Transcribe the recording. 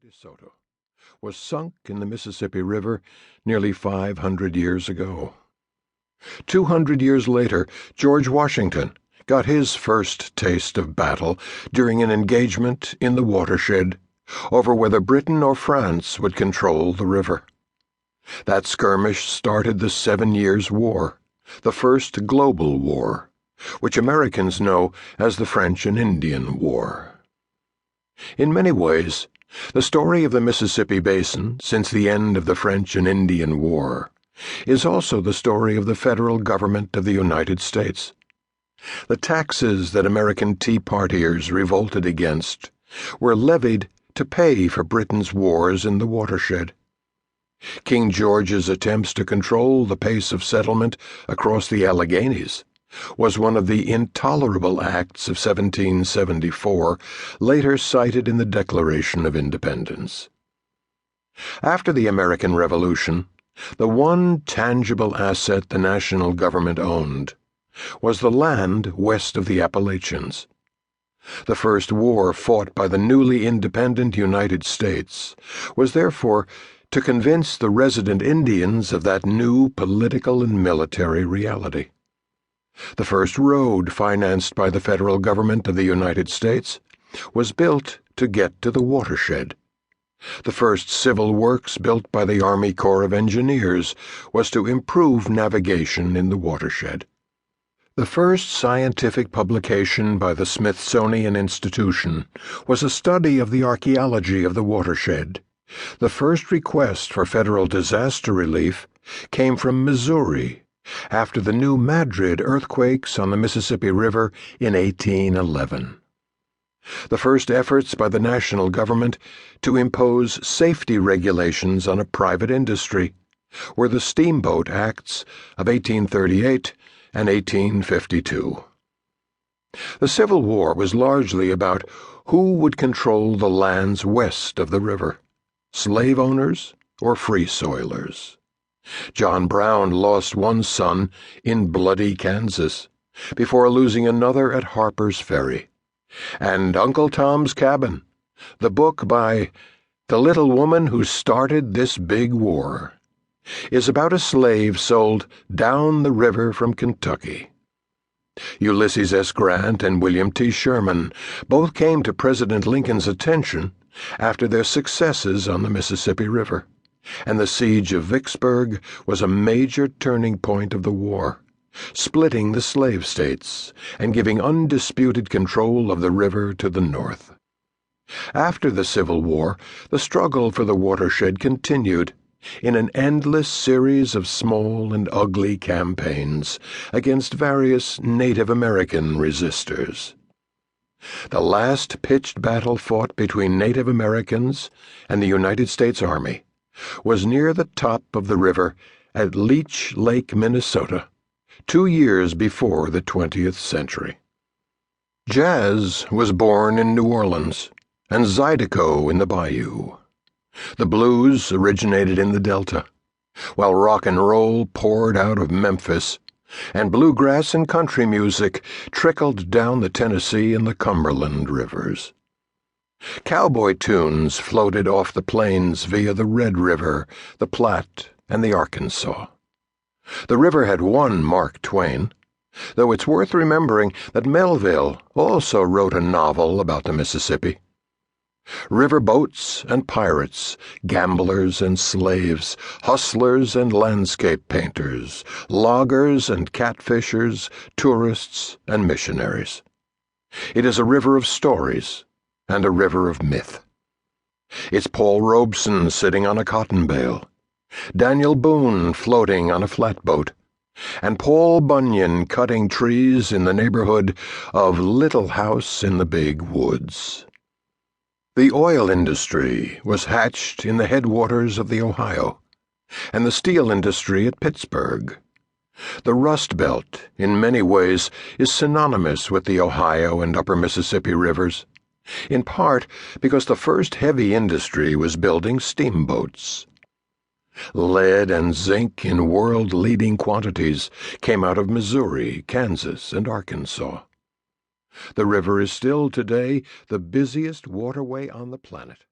DeSoto, was sunk in the Mississippi River nearly 500 years ago. 200 years later, George Washington got his first taste of battle during an engagement in the watershed over whether Britain or France would control the river. That skirmish started the 7 Years' War, the first global war, which Americans know as the French and Indian War. In many ways, the story of the Mississippi Basin since the end of the French and Indian War is also the story of the federal government of the United States. The taxes that American Tea Partiers revolted against were levied to pay for Britain's wars in the watershed. King George's attempts to control the pace of settlement across the Alleghenies was one of the intolerable acts of 1774, later cited in the Declaration of Independence. After the American Revolution, the one tangible asset the national government owned was the land west of the Appalachians. The first war fought by the newly independent United States was therefore to convince the resident Indians of that new political and military reality. The first road financed by the federal government of the United States was built to get to the watershed. The first civil works built by the Army Corps of Engineers was to improve navigation in the watershed. The first scientific publication by the Smithsonian Institution was a study of the archaeology of the watershed. The first request for federal disaster relief came from Missouri after the New Madrid earthquakes on the Mississippi River in 1811. The first efforts by the national government to impose safety regulations on a private industry were the Steamboat Acts of 1838 and 1852. The Civil War was largely about who would control the lands west of the river, slave owners or free soilers. John Brown lost one son in bloody Kansas before losing another at Harper's Ferry. And Uncle Tom's Cabin, the book by The Little Woman Who Started This Big War, is about a slave sold down the river from Kentucky. Ulysses S. Grant and William T. Sherman both came to President Lincoln's attention after their successes on the Mississippi River, and the siege of Vicksburg was a major turning point of the war, splitting the slave states and giving undisputed control of the river to the north. After the Civil War, the struggle for the watershed continued in an endless series of small and ugly campaigns against various Native American resistors. The last pitched battle fought between Native Americans and the United States Army was near the top of the river at Leech Lake, Minnesota, 2 years before the 20th century. Jazz was born in New Orleans and Zydeco in the Bayou. The blues originated in the Delta, while rock and roll poured out of Memphis, and bluegrass and country music trickled down the Tennessee and the Cumberland rivers. Cowboy tunes floated off the plains via the Red River, the Platte, and the Arkansas. The river had one Mark Twain, though it's worth remembering that Melville also wrote a novel about the Mississippi. River boats and pirates, gamblers and slaves, hustlers and landscape painters, loggers and catfishers, tourists and missionaries. It is a river of stories and a river of myth. It's Paul Robeson sitting on a cotton bale, Daniel Boone floating on a flatboat, and Paul Bunyan cutting trees in the neighborhood of Little House in the Big Woods. The oil industry was hatched in the headwaters of the Ohio, and the steel industry at Pittsburgh. The Rust Belt, in many ways, is synonymous with the Ohio and Upper Mississippi rivers, in part because the first heavy industry was building steamboats. Lead and zinc in world-leading quantities came out of Missouri, Kansas, and Arkansas. The river is still today the busiest waterway on the planet.